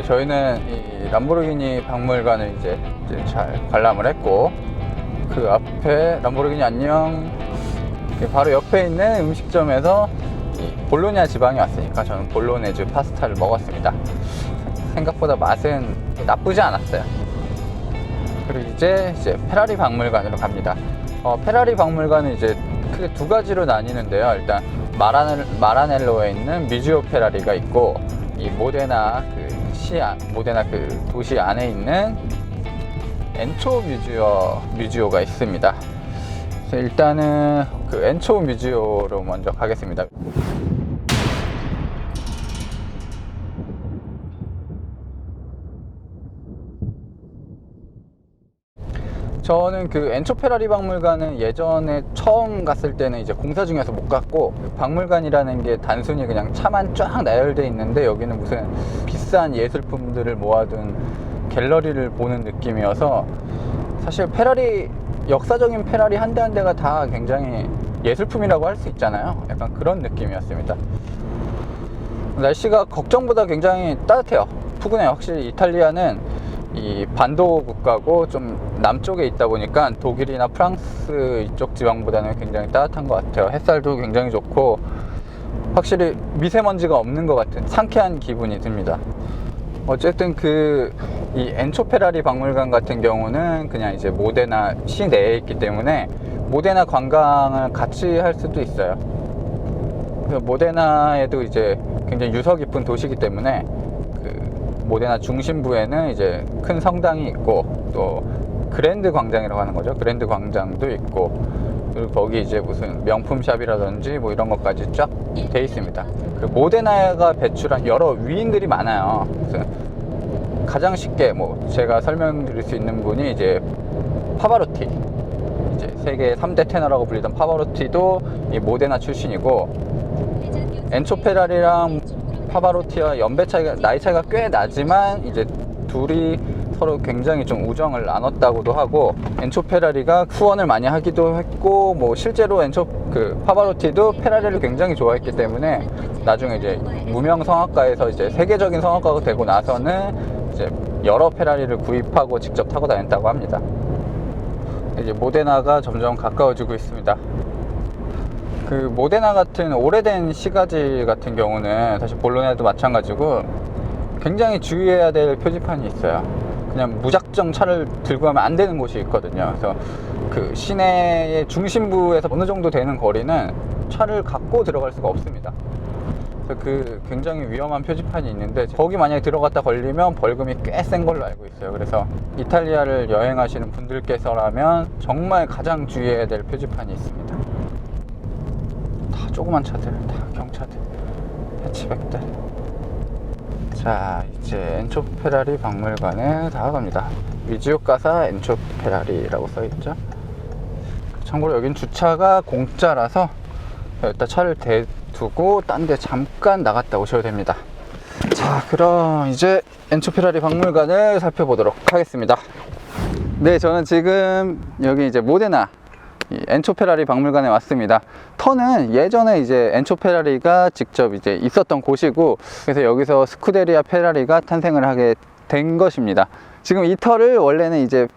저희는 이 람보르기니 박물관을 이제 잘 관람을 했고, 그 앞에 람보르기니 안녕 바로 옆에 있는 음식점에서 이 볼로냐 지방에 왔으니까 저는 볼로네즈 파스타를 먹었습니다. 생각보다 맛은 나쁘지 않았어요. 그리고 이제 페라리 박물관으로 갑니다. 페라리 박물관은 이제 크게 두 가지로 나뉘는데요. 일단 마라넬로에 있는 뮤지오 페라리가 있고, 이 모데나 그 도시 안에 있는 엔초 뮤지오가 있습니다. 그래서 일단은 그 엔초 뮤지오로 먼저 가겠습니다. 저는 그 엔초 페라리 박물관은 예전에 처음 갔을 때는 이제 공사 중이어서 못 갔고, 박물관이라는 게 단순히 그냥 차만 쫙 나열돼 있는데 여기는 무슨 비싼 예술품들을 모아둔 갤러리를 보는 느낌이어서, 사실 페라리, 역사적인 페라리 한 대 한 대가 다 굉장히 예술품이라고 할 수 있잖아요. 약간 그런 느낌이었습니다. 날씨가 걱정보다 굉장히 따뜻해요. 푸근해요. 확실히 이탈리아는 이 반도 국가고 좀 남쪽에 있다 보니까 독일이나 프랑스 이쪽 지방보다는 굉장히 따뜻한 것 같아요. 햇살도 굉장히 좋고 확실히 미세먼지가 없는 것 같은 상쾌한 기분이 듭니다. 어쨌든 이 엔초 페라리 박물관 같은 경우는 그냥 이제 모데나 시내에 있기 때문에 모데나 관광을 같이 할 수도 있어요. 그래서 모데나에도 이제 굉장히 유서 깊은 도시이기 때문에 모데나 중심부에는 이제 큰 성당이 있고, 또 그랜드 광장이라고 하는 거죠. 그랜드 광장도 있고, 그리고 거기 이제 무슨 명품샵이라든지 뭐 이런 것까지 쫙 돼 있습니다. 그 모데나가 배출한 여러 위인들이 많아요. 그래서 가장 쉽게 뭐 제가 설명드릴 수 있는 분이 이제 파바로티, 이제 세계 3대 테너라고 불리던 파바로티도 이 모데나 출신이고, 엔초 페라리랑 파바로티와 나이 차이가 꽤 나지만 이제 둘이 서로 굉장히 좀 우정을 나눴다고도 하고, 엔초 페라리가 후원을 많이 하기도 했고, 뭐 실제로 파바로티도 페라리를 굉장히 좋아했기 때문에 나중에 이제 무명 성악가에서 이제 세계적인 성악가가 되고 나서는 이제 여러 페라리를 구입하고 직접 타고 다녔다고 합니다. 이제 모데나가 점점 가까워지고 있습니다. 그 모데나 같은 오래된 시가지 같은 경우는 사실 볼로냐도 마찬가지고 굉장히 주의해야 될 표지판이 있어요. 그냥 무작정 차를 들고 가면 안 되는 곳이 있거든요. 그래서 그 시내의 중심부에서 어느 정도 되는 거리는 차를 갖고 들어갈 수가 없습니다. 그래서 굉장히 위험한 표지판이 있는데, 거기 만약에 들어갔다 걸리면 벌금이 꽤 센 걸로 알고 있어요. 그래서 이탈리아를 여행하시는 분들께서라면 정말 가장 주의해야 될 표지판이 있습니다. 조그만 차들, 다 경차들, 해치백들. 자, 이제 엔초 페라리 박물관에 다가갑니다. 뮤지오 카사 엔초 페라리라고 써있죠. 참고로 여긴 주차가 공짜라서 여기다 차를 대두고 딴 데 잠깐 나갔다 오셔도 됩니다. 자, 그럼 이제 엔초 페라리 박물관을 살펴보도록 하겠습니다. 네, 저는 지금 여기 이제 모데나 엔초 페라리 박물관에 왔습니다. 터는 예전에 이제 엔초 페라리가 직접 이제 있었던 곳이고, 그래서 여기서 스쿠데리아 페라리가 탄생을 하게 된 것입니다. 지금 이 터를 원래는 이제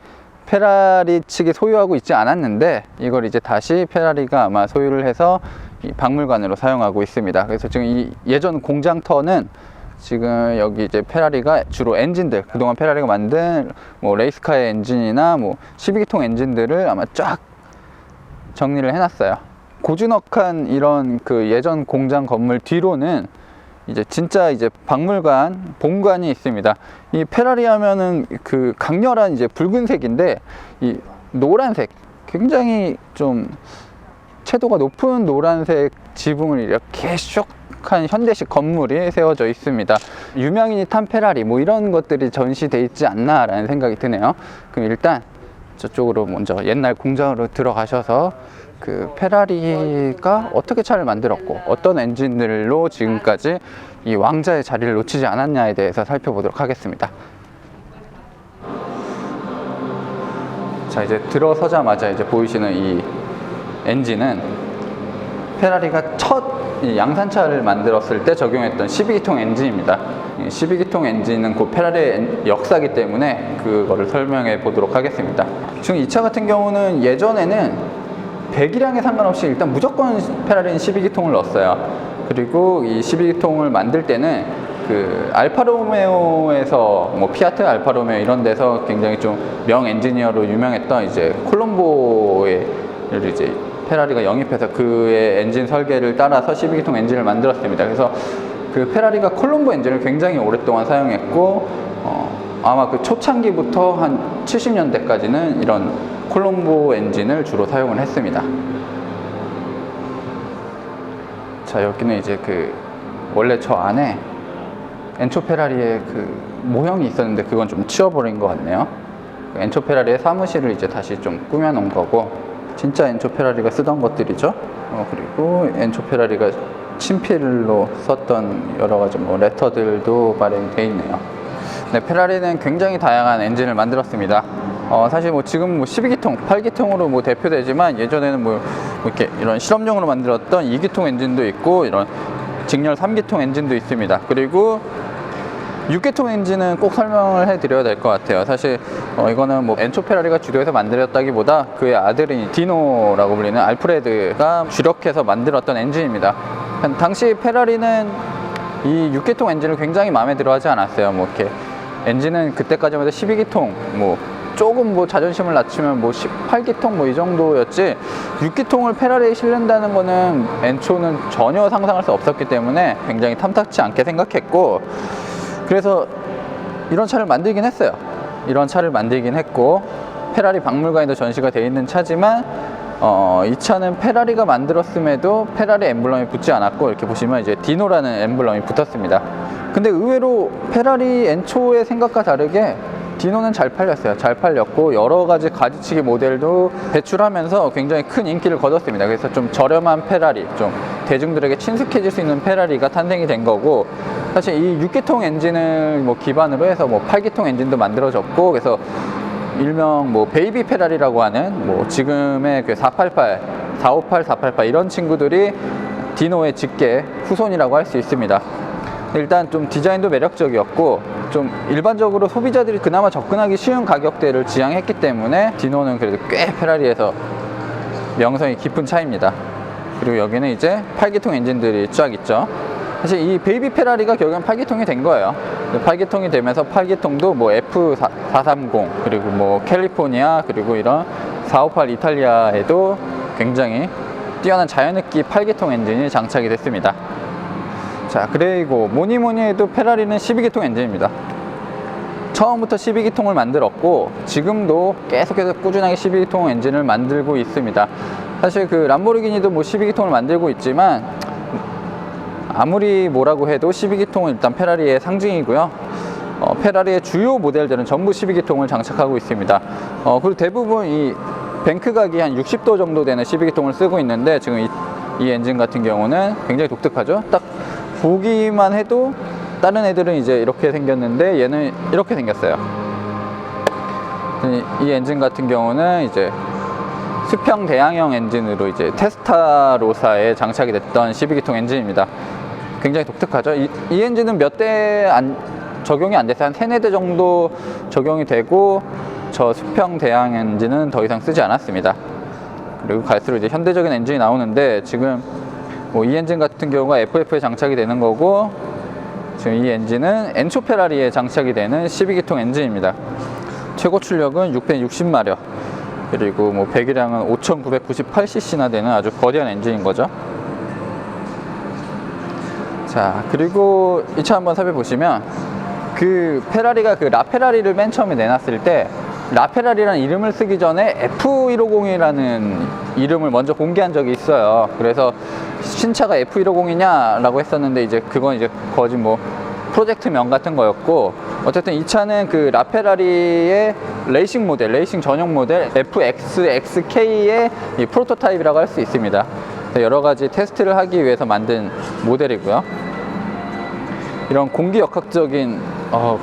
페라리 측이 소유하고 있지 않았는데, 이걸 이제 다시 페라리가 아마 소유를 해서 이 박물관으로 사용하고 있습니다. 그래서 지금 이 예전 공장 터는 지금 여기 이제 페라리가 주로 엔진들, 그동안 페라리가 만든 뭐 레이스카의 엔진이나 뭐 12기통 엔진들을 아마 쫙 정리를 해놨어요. 고즈넉한 이런 그 예전 공장 건물 뒤로는 이제 진짜 이제 박물관 본관이 있습니다. 이 페라리 하면은 그 강렬한 이제 붉은색인데, 이 노란색, 굉장히 좀 채도가 높은 노란색 지붕을 이렇게 쇽한 현대식 건물이 세워져 있습니다. 유명인이 탄 페라리 뭐 이런 것들이 전시돼 있지 않나 라는 생각이 드네요. 그럼 일단 저쪽으로 먼저 옛날 공장으로 들어가셔서 그 페라리가 어떻게 차를 만들었고 어떤 엔진들로 지금까지 이 왕자의 자리를 놓치지 않았냐에 대해서 살펴보도록 하겠습니다. 자, 이제 들어서자마자 이제 보이시는 이 엔진은 페라리가 첫 이 양산차를 만들었을 때 적용했던 12기통 엔진입니다. 12기통 엔진은 그 페라리의 역사이기 때문에 그거를 설명해 보도록 하겠습니다. 지금 이 차 같은 경우는 예전에는 배기량에 상관없이 일단 무조건 페라리는 12기통을 넣었어요. 그리고 이 12기통을 만들 때는 그 알파로메오에서 뭐 피아트, 알파로메오 이런 데서 굉장히 좀 명 엔지니어로 유명했던 이제 콜롬보의 이제 페라리가 영입해서 그의 엔진 설계를 따라서 12기통 엔진을 만들었습니다. 그래서 그 페라리가 콜롬보 엔진을 굉장히 오랫동안 사용했고 아마 그 초창기부터 한 70년대까지는 이런 콜롬보 엔진을 주로 사용을 했습니다. 자, 여기는 이제 그 원래 저 안에 엔초 페라리의 그 모형이 있었는데 그건 좀 치워버린 것 같네요. 엔초 페라리의 사무실을 이제 다시 좀 꾸며놓은 거고, 진짜 엔초 페라리가 쓰던 것들이죠. 그리고 엔초 페라리가 친필로 썼던 여러 가지 뭐 레터들도 발행이 되어 있네요. 네, 페라리는 굉장히 다양한 엔진을 만들었습니다. 사실 뭐 지금 뭐 12기통, 8기통으로 뭐 대표되지만 예전에는 뭐 이렇게 이런 실험용으로 만들었던 2기통 엔진도 있고 이런 직렬 3기통 엔진도 있습니다. 그리고 6기통 엔진은 꼭 설명을 해드려야 될 것 같아요. 사실 이거는 뭐 엔초 페라리가 주도해서 만들었다기보다 그의 아들인 디노라고 불리는 알프레드가 주력해서 만들었던 엔진입니다. 당시 페라리는 이 6기통 엔진을 굉장히 마음에 들어 하지 않았어요. 뭐 이렇게 엔진은 그때까지만 해도 12기통, 뭐 조금 뭐 자존심을 낮추면 뭐 18기통 뭐 이 정도였지 6기통을 페라리에 실는다는 거는 엔초는 전혀 상상할 수 없었기 때문에 굉장히 탐탁지 않게 생각했고, 그래서 이런 차를 만들긴 했어요. 이런 차를 만들긴 했고 페라리 박물관에도 전시가 되어 있는 차지만 이 차는 페라리가 만들었음에도 페라리 엠블럼이 붙지 않았고, 이렇게 보시면 이제 디노라는 엠블럼이 붙었습니다. 근데 의외로 페라리 엔초의 생각과 다르게 디노는 잘 팔렸어요. 잘 팔렸고 여러 가지 가지치기 모델도 배출하면서 굉장히 큰 인기를 거뒀습니다. 그래서 좀 저렴한 페라리, 좀 대중들에게 친숙해질 수 있는 페라리가 탄생이 된 거고, 사실 이 6기통 엔진을 뭐 기반으로 해서 뭐 8기통 엔진도 만들어졌고, 그래서 일명 뭐 베이비 페라리라고 하는 뭐 지금의 그 488, 458, 488 이런 친구들이 디노의 직계 후손이라고 할 수 있습니다. 일단 좀 디자인도 매력적이었고 좀 일반적으로 소비자들이 그나마 접근하기 쉬운 가격대를 지향했기 때문에 디노는 그래도 꽤 페라리에서 명성이 깊은 차입니다. 그리고 여기는 이제 8기통 엔진들이 쫙 있죠. 사실 이 베이비 페라리가 결국엔 8기통이 된 거예요. 8기통이 되면서 8기통도 뭐 F430 그리고 뭐 캘리포니아 그리고 이런 458 이탈리아에도 굉장히 뛰어난 자연흡기 8기통 엔진이 장착이 됐습니다. 자, 그리고 뭐니뭐니 해도 페라리는 12기통 엔진입니다. 처음부터 12기통을 만들었고 지금도 계속해서 꾸준하게 12기통 엔진을 만들고 있습니다. 사실 그 람보르기니도 뭐 12기통을 만들고 있지만 아무리 뭐라고 해도 12기통은 일단 페라리의 상징이고요. 페라리의 주요 모델들은 전부 12기통을 장착하고 있습니다. 그리고 대부분 이 뱅크각이 한 60도 정도 되는 12기통을 쓰고 있는데 지금 이 엔진 같은 경우는 굉장히 독특하죠. 딱 보기만 해도 다른 애들은 이제 이렇게 생겼는데 얘는 이렇게 생겼어요. 이 엔진 같은 경우는 이제 수평 대항형 엔진으로 이제 테스타로사에 장착이 됐던 12기통 엔진입니다. 굉장히 독특하죠. 이 엔진은 몇 대 적용이 안 돼서 한 3-4대 정도 적용이 되고 저 수평 대항 엔진은 더 이상 쓰지 않았습니다. 그리고 갈수록 이제 현대적인 엔진이 나오는데 지금 뭐 이 엔진 같은 경우가 FF에 장착이 되는 거고 지금 이 엔진은 엔초 페라리에 장착이 되는 12기통 엔진입니다. 최고 출력은 660마력 그리고 뭐 배기량은 5,998cc나 되는 아주 거대한 엔진인 거죠. 자, 그리고 이 차 한번 살펴보시면 그 페라리가 그 라페라리를 맨 처음에 내놨을 때 라페라리라는 이름을 쓰기 전에 F150이라는 이름을 먼저 공개한 적이 있어요. 그래서 신차가 F150이냐 라고 했었는데 이제 그건 이제 거짓 뭐 프로젝트명 같은 거였고, 어쨌든 이 차는 그 라페라리의 레이싱 모델, 레이싱 전용 모델 FXXK의 이 프로토타입이라고 할 수 있습니다. 여러 가지 테스트를 하기 위해서 만든 모델이고요. 이런 공기역학적인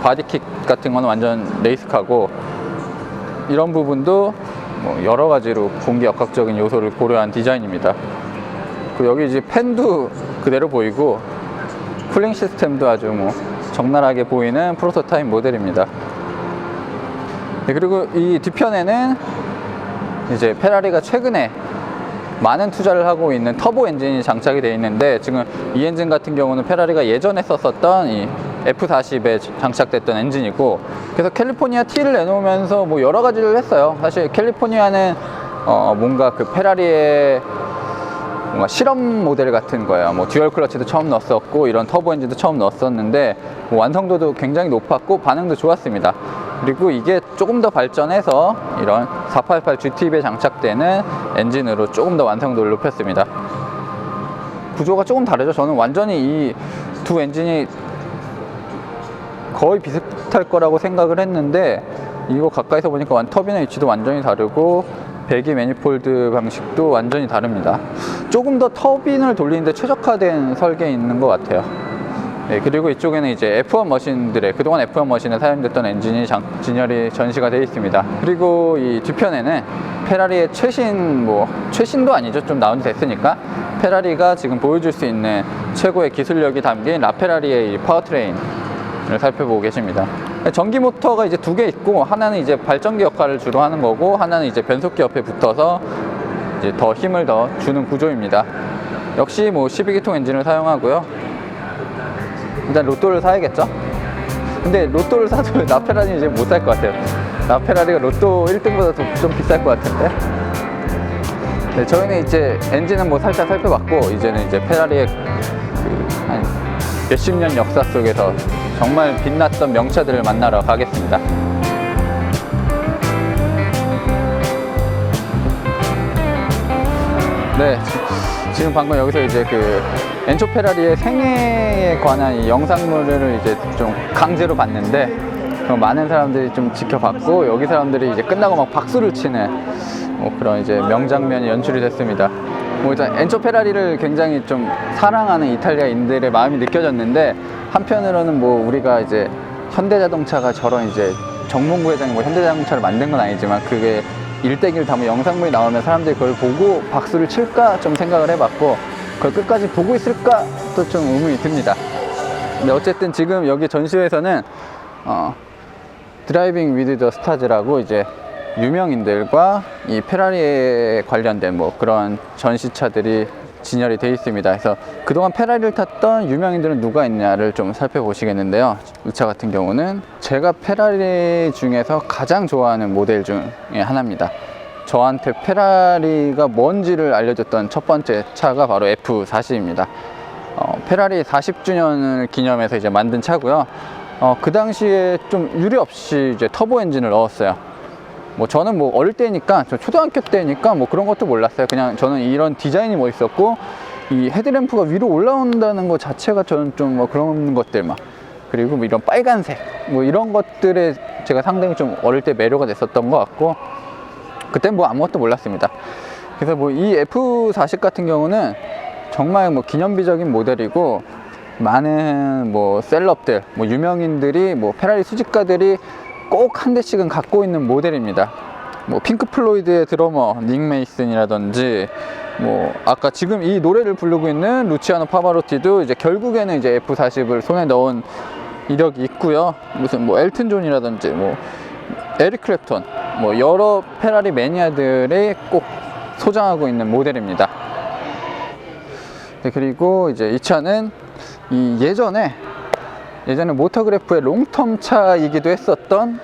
바디킥 같은 건 완전 레이스카고, 이런 부분도 뭐 여러 가지로 공기역학적인 요소를 고려한 디자인입니다. 그리고 여기 이제 팬도 그대로 보이고 쿨링 시스템도 아주 뭐 적나라하게 보이는 프로토타입 모델입니다. 네, 그리고 이 뒤편에는 이제 페라리가 최근에 많은 투자를 하고 있는 터보 엔진이 장착이 되어 있는데, 지금 이 엔진 같은 경우는 페라리가 예전에 썼었던 이 F40에 장착됐던 엔진이고, 그래서 캘리포니아 T를 내놓으면서 뭐 여러 가지를 했어요. 사실 캘리포니아는 뭔가 그 페라리의 뭔가 실험 모델 같은 거예요. 뭐 듀얼 클러치도 처음 넣었었고 이런 터보 엔진도 처음 넣었었는데 뭐 완성도도 굉장히 높았고 반응도 좋았습니다. 그리고 이게 조금 더 발전해서 이런 488 GTB에 장착되는 엔진으로 조금 더 완성도를 높였습니다. 구조가 조금 다르죠. 저는 완전히 이 두 엔진이 거의 비슷할 거라고 생각을 했는데, 이거 가까이서 보니까 터빈의 위치도 완전히 다르고 배기 매니폴드 방식도 완전히 다릅니다. 조금 더 터빈을 돌리는데 최적화된 설계에 있는 것 같아요. 네, 그리고 이쪽에는 이제 F1 머신들의, 그동안 F1 머신에 사용됐던 엔진이 진열이 전시가 되어 있습니다. 그리고 이 뒤편에는 페라리의 최신도 아니죠. 좀 나온 지 됐으니까 페라리가 지금 보여줄 수 있는 최고의 기술력이 담긴 라페라리의 이 파워트레인을 살펴보고 계십니다. 전기 모터가 이제 두 개 있고, 하나는 이제 발전기 역할을 주로 하는 거고, 하나는 이제 변속기 옆에 붙어서 이제 더 힘을 더 주는 구조입니다. 역시 뭐 12기통 엔진을 사용하고요. 일단 로또를 사야겠죠? 근데 로또를 사도 라페라리는 이제 못 살 것 같아요. 라페라리가 로또 1등보다 좀 비쌀 것 같은데. 네, 저희는 이제 엔진은 뭐 살짝 살펴봤고, 이제는 이제 페라리의 한 몇십 년 역사 속에서 정말 빛났던 명차들을 만나러 가겠습니다. 네, 지금 방금 여기서 이제 그 엔초 페라리의 생애에 관한 이 영상물을 이제 좀 강제로 봤는데, 많은 사람들이 좀 지켜봤고, 여기 사람들이 이제 끝나고 막 박수를 치는 그런 이제 명장면이 연출이 됐습니다. 일단 엔초 페라리를 굉장히 좀 사랑하는 이탈리아인들의 마음이 느껴졌는데, 한편으로는 뭐 우리가 이제 현대자동차가 저런 이제 정몽구 회장이 뭐 현대자동차를 만든 건 아니지만, 그게 일대기를 담은 영상물이 나오면 사람들이 그걸 보고 박수를 칠까 좀 생각을 해봤고, 그걸 끝까지 보고 있을까 또 좀 의문이 듭니다. 근데 어쨌든 지금 여기 전시회에서는 드라이빙 위드 더 스타즈라고 이제 유명인들과 이 페라리에 관련된 뭐 그런 전시차들이 진열이 되어 있습니다. 그래서 그동안 페라리를 탔던 유명인들은 누가 있냐를 좀 살펴보시겠는데요. 이 차 같은 경우는 제가 페라리 중에서 가장 좋아하는 모델 중에 하나입니다. 저한테 페라리가 뭔지를 알려줬던 첫 번째 차가 바로 F40입니다. 페라리 40주년을 기념해서 이제 만든 차고요. 그 당시에 좀 유례 없이 이제 터보 엔진을 넣었어요. 뭐 저는 뭐 어릴 때니까, 저 초등학교 때니까 뭐 그런 것도 몰랐어요. 그냥 저는 이런 디자인이 멋있었고, 이 헤드램프가 위로 올라온다는 것 자체가 저는 좀 뭐 그런 것들만, 그리고 뭐 이런 빨간색 뭐 이런 것들에 제가 상당히 좀 어릴 때 매료가 됐었던 것 같고, 그땐 뭐 아무것도 몰랐습니다. 그래서 뭐 이 F40 같은 경우는 정말 뭐 기념비적인 모델이고, 많은 뭐 셀럽들, 뭐 유명인들이, 뭐 페라리 수집가들이 꼭 한 대씩은 갖고 있는 모델입니다. 뭐 핑크 플로이드의 드러머 닉 메이슨이라든지, 뭐 아까 지금 이 노래를 부르고 있는 루치아노 파바로티도 이제 결국에는 이제 F40을 손에 넣은 이력이 있고요. 무슨 뭐 엘튼 존이라든지 뭐 에릭 클랩톤, 뭐 여러 페라리 매니아들이 꼭 소장하고 있는 모델입니다. 네, 그리고 이제 이 차는 이 예전에 모터그래프의 롱텀 차이기도 했었던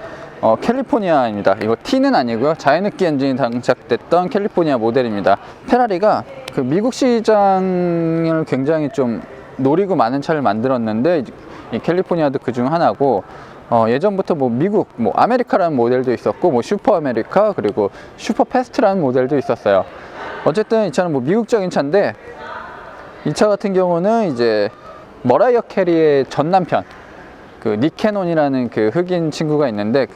캘리포니아입니다. 이거 T는 아니고요, 자연흡기 엔진이 장착됐던 캘리포니아 모델입니다. 페라리가 그 미국 시장을 굉장히 좀 노리고 많은 차를 만들었는데, 이 캘리포니아도 그 중 하나고, 예전부터 뭐 미국 뭐 아메리카라는 모델도 있었고, 뭐 슈퍼 아메리카, 그리고 슈퍼 패스트라는 모델도 있었어요. 어쨌든 이 차는 뭐 미국적인 차인데, 이 차 같은 경우는 이제 머라이어 캐리의 전 남편, 그 닉 캐논이라는 그 흑인 친구가 있는데,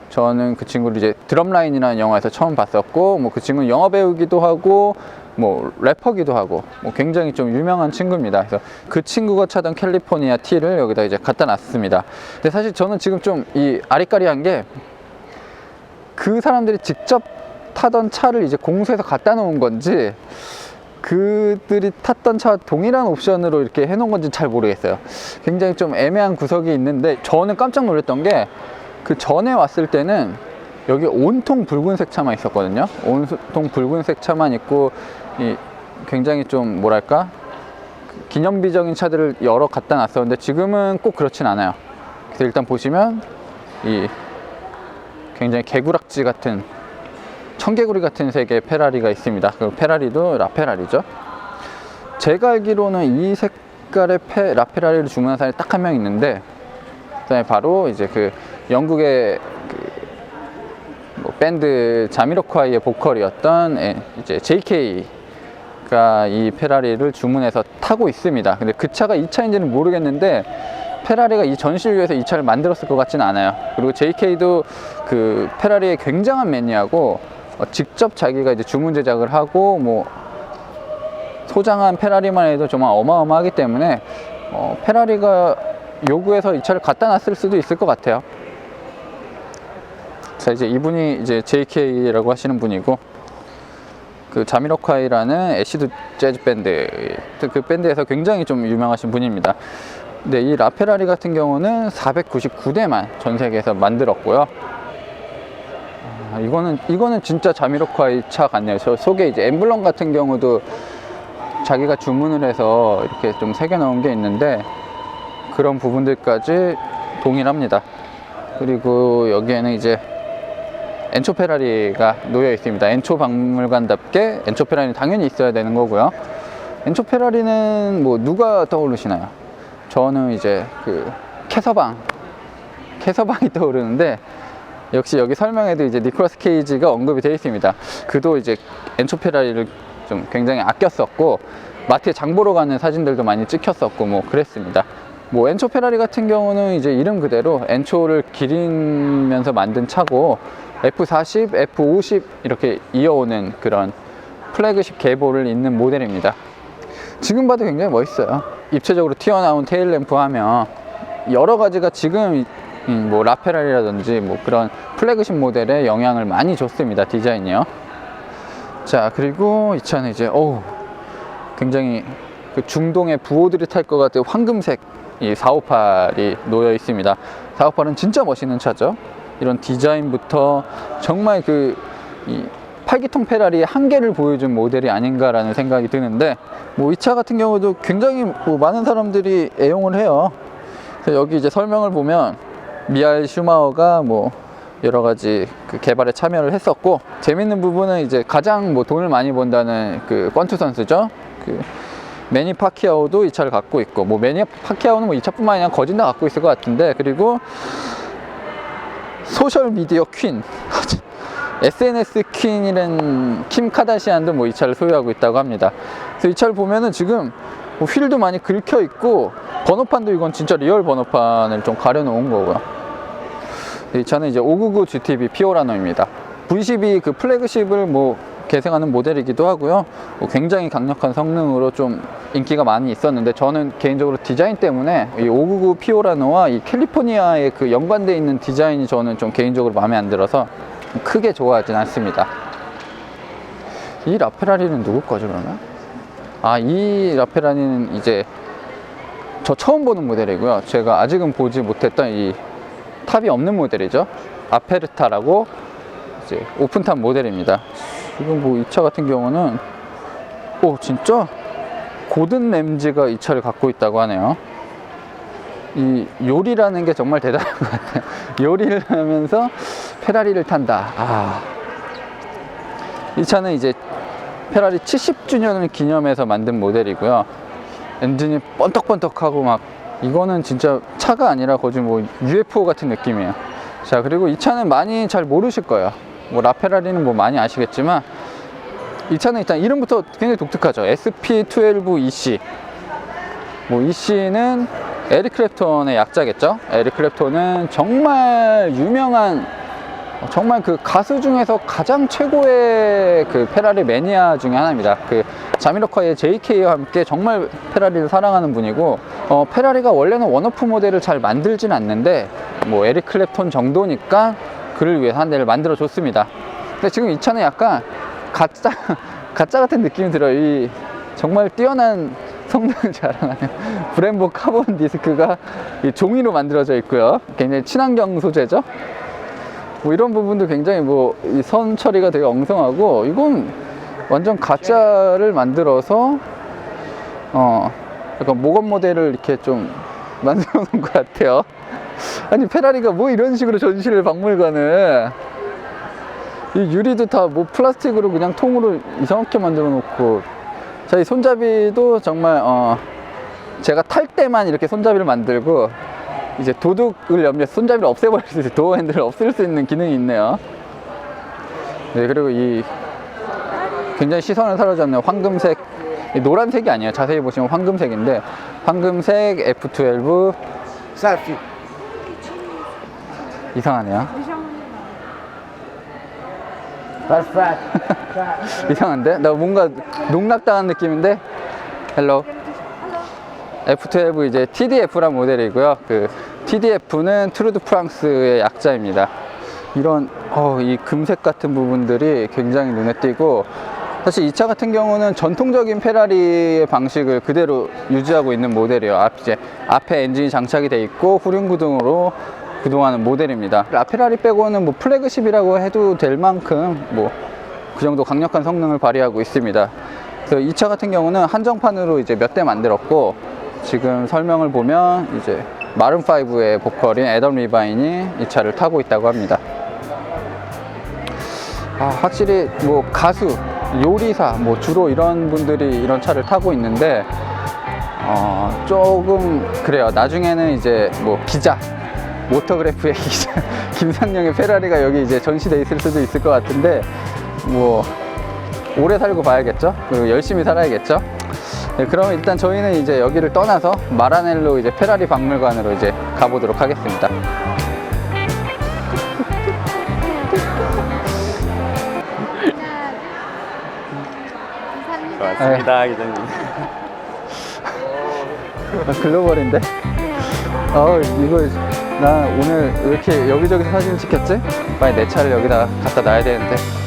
저는 그 친구를 이제 드럼라인이라는 영화에서 처음 봤었고, 뭐 그 친구는 영화 배우기도 하고 뭐 래퍼기도 하고, 뭐 굉장히 좀 유명한 친구입니다. 그래서 그 친구가 차던 캘리포니아 T를 여기다 이제 갖다 놨습니다. 근데 사실 저는 지금 좀 이 아리까리한 게, 그 사람들이 직접 타던 차를 이제 공수해서 갖다 놓은 건지, 그들이 탔던 차와 동일한 옵션으로 이렇게 해놓은 건지 잘 모르겠어요. 굉장히 좀 애매한 구석이 있는데, 저는 깜짝 놀랐던 게 그 전에 왔을 때는 여기 온통 붉은색 차만 있었거든요. 온통 붉은색 차만 있고, 굉장히 좀 뭐랄까, 기념비적인 차들을 여러 갖다 놨었는데 지금은 꼭 그렇진 않아요. 그래서 일단 보시면 이 굉장히 개구락지 같은, 청개구리 같은 색의 페라리가 있습니다. 그 페라리도 라페라리죠. 제가 알기로는 이 색깔의 라페라리를 주문한 사람이 딱 한 명 있는데, 그다음에 바로 이제 그 영국의 뭐 밴드 자미로콰이의 보컬이었던 이제 JK가 이 페라리를 주문해서 타고 있습니다. 근데 그 차가 이 차인지는 모르겠는데 페라리가 이 전시를 위해서 이 차를 만들었을 것 같지는 않아요. 그리고 JK도 그 페라리의 굉장한 매니아고, 직접 자기가 이제 주문 제작을 하고 뭐 소장한 페라리만 해도 정말 어마어마하기 때문에 페라리가 요구해서 이 차를 갖다 놨을 수도 있을 것 같아요. 자, 이제 이분이 이제 JK라고 하시는 분이고, 그 자미로콰이라는 애시드 재즈 밴드, 그 밴드에서 굉장히 좀 유명하신 분입니다. 근데 이 라페라리 같은 경우는 499대만 전 세계에서 만들었고요. 이거는 진짜 자미로콰이 차 같네요. 저 속에 이제 엠블럼 같은 경우도 자기가 주문을 해서 이렇게 좀 새겨 넣은 게 있는데, 그런 부분들까지 동일합니다. 그리고 여기에는 이제 엔초 페라리가 놓여 있습니다. 엔초 박물관답게 엔초 페라리는 당연히 있어야 되는 거고요. 엔초 페라리는 뭐 누가 떠오르시나요? 저는 이제 그 캐서방이 떠오르는데, 역시 여기 설명에도 이제 니콜라스 케이지가 언급이 되어 있습니다. 그도 이제 엔초 페라리를 좀 굉장히 아꼈었고, 마트에 장 보러 가는 사진들도 많이 찍혔었고 뭐 그랬습니다. 뭐 엔초 페라리 같은 경우는 이제 이름 그대로 엔초를 기리면서 만든 차고, F40, F50 이렇게 이어오는 그런 플래그십 계보를 잇는 모델입니다. 지금 봐도 굉장히 멋있어요. 입체적으로 튀어나온 테일 램프 하면 여러 가지가 지금 뭐 라페라리라든지 뭐 그런 플래그십 모델에 영향을 많이 줬습니다. 디자인이요. 자, 그리고 이 차는 이제 굉장히 그 중동의 부호들이 탈 것 같은 황금색 이 458이 놓여 있습니다. 458은 진짜 멋있는 차죠. 이런 디자인부터 정말 이 8기통 페라리의 한계를 보여준 모델이 아닌가라는 생각이 드는데, 뭐 이 차 같은 경우도 굉장히 뭐 많은 사람들이 애용을 해요. 그래서 여기 이제 설명을 보면 미하엘 슈마허가 뭐 여러 가지 그 개발에 참여를 했었고, 재밌는 부분은 이제 가장 뭐 돈을 많이 번다는 그 권투 선수죠. 그 매니 파키아오도 이 차를 갖고 있고, 뭐 매니 파키아오는 뭐 이 차뿐만 아니라 거진 다 갖고 있을 것 같은데, 그리고 소셜 미디어 퀸 SNS 퀸이란 킴 카다시안도 뭐 이 차를 소유하고 있다고 합니다. 그래서 이 차를 보면은 지금 뭐 휠도 많이 긁혀 있고, 번호판도 이건 진짜 리얼 번호판을 좀 가려놓은 거고요. 이 차는 이제 599 GTB 피오라노입니다. V12 그 플래그십을 뭐 계승하는 모델이기도 하고요. 뭐 굉장히 강력한 성능으로 좀 인기가 많이 있었는데, 저는 개인적으로 디자인 때문에 이 599 피오라노와 이 캘리포니아의 그 연관되어 있는 디자인이 저는 좀 개인적으로 마음에 안 들어서 크게 좋아하진 않습니다. 이 라페라리는 누구 거죠, 그러면? 이 라페라리는 이제 저 처음 보는 모델이고요. 제가 아직은 보지 못했던 이 탑이 없는 모델이죠. 아페르타라고 이제 오픈탑 모델입니다. 지금 뭐 이 차 같은 경우는 진짜 고든 램지가 이 차를 갖고 있다고 하네요. 이 요리라는 게 정말 대단한 것 같아요. 요리를 하면서 페라리를 탄다. 이 차는 이제 페라리 70주년을 기념해서 만든 모델이고요. 엔진이 번떡번떡하고 막, 이거는 진짜 차가 아니라 거의 뭐 UFO 같은 느낌이에요. 자, 그리고 이 차는 많이 잘 모르실 거예요. 뭐 라페라리는 뭐 많이 아시겠지만, 이 차는 일단 이름부터 굉장히 독특하죠. SP12EC. 뭐 EC는 에릭 클랩톤의 약자겠죠. 에릭 클랩톤은 정말 유명한, 정말 그 가수 중에서 가장 최고의 그 페라리 매니아 중에 하나입니다. 그 자미로콰이의 JK와 함께 정말 페라리를 사랑하는 분이고, 페라리가 원래는 원오프 모델을 잘 만들진 않는데 뭐 에릭 클랩톤 정도니까 그를 위해서 한 대를 만들어 줬습니다. 근데 지금 이 차는 약간 가짜 같은 느낌이 들어요. 이 정말 뛰어난 성능을 자랑하는 브렘보 카본 디스크가 이 종이로 만들어져 있고요. 굉장히 친환경 소재죠. 뭐 이런 부분도 굉장히 뭐 이 선 처리가 되게 엉성하고, 이건 완전 가짜를 만들어서 약간 모건 모델을 이렇게 좀 만들어 놓은 것 같아요. 아니 페라리가 뭐 이런 식으로 전시를 박물관을, 이 유리도 다 뭐 플라스틱으로 그냥 통으로 이상하게 만들어 놓고, 자, 이 손잡이도 정말 제가 탈 때만 이렇게 손잡이를 만들고, 이제 도둑을 염려해서 손잡이를 없애버릴 수 있어요. 도어 핸들을 없앨 수 있는 기능이 있네요. 네, 그리고 이 굉장히 시선을 사로잡는 황금색, 노란색이 아니에요. 자세히 보시면 황금색인데, 황금색 F12 Selfie. 이상하네요. Perfect. 이상한데? 나 뭔가 농락당한 느낌인데? 헬로. F12 이제 TDF란 모델이고요. 그 TDF는 트루드 프랑스의 약자입니다. 이런 이 금색 같은 부분들이 굉장히 눈에 띄고, 사실 이 차 같은 경우는 전통적인 페라리의 방식을 그대로 유지하고 있는 모델이에요. 이제 앞에 엔진이 장착이 돼 있고 후륜구동으로 구동하는 모델입니다. 라페라리 빼고는 뭐 플래그십이라고 해도 될 만큼 뭐 그 정도 강력한 성능을 발휘하고 있습니다. 그래서 이 차 같은 경우는 한정판으로 이제 몇 대 만들었고, 지금 설명을 보면 이제 마룬5의 보컬인 애덤 리바인이 이 차를 타고 있다고 합니다. 확실히 뭐 가수, 요리사, 뭐 주로 이런 분들이 이런 차를 타고 있는데, 조금 그래요. 나중에는 이제 뭐 기자, 모터그래프의 기자 김상영의 페라리가 여기 이제 전시돼 있을 수도 있을 것 같은데, 뭐 오래 살고 봐야겠죠. 그리고 열심히 살아야겠죠. 네, 그럼 일단 저희는 이제 여기를 떠나서 마라넬로 이제 페라리 박물관으로 이제 가보도록 하겠습니다. 고맙습니다, 기자님. 글로벌인데? 이거 나 오늘 왜 이렇게 여기저기서 사진 찍혔지? 빨리 내 차를 여기다 갖다 놔야 되는데.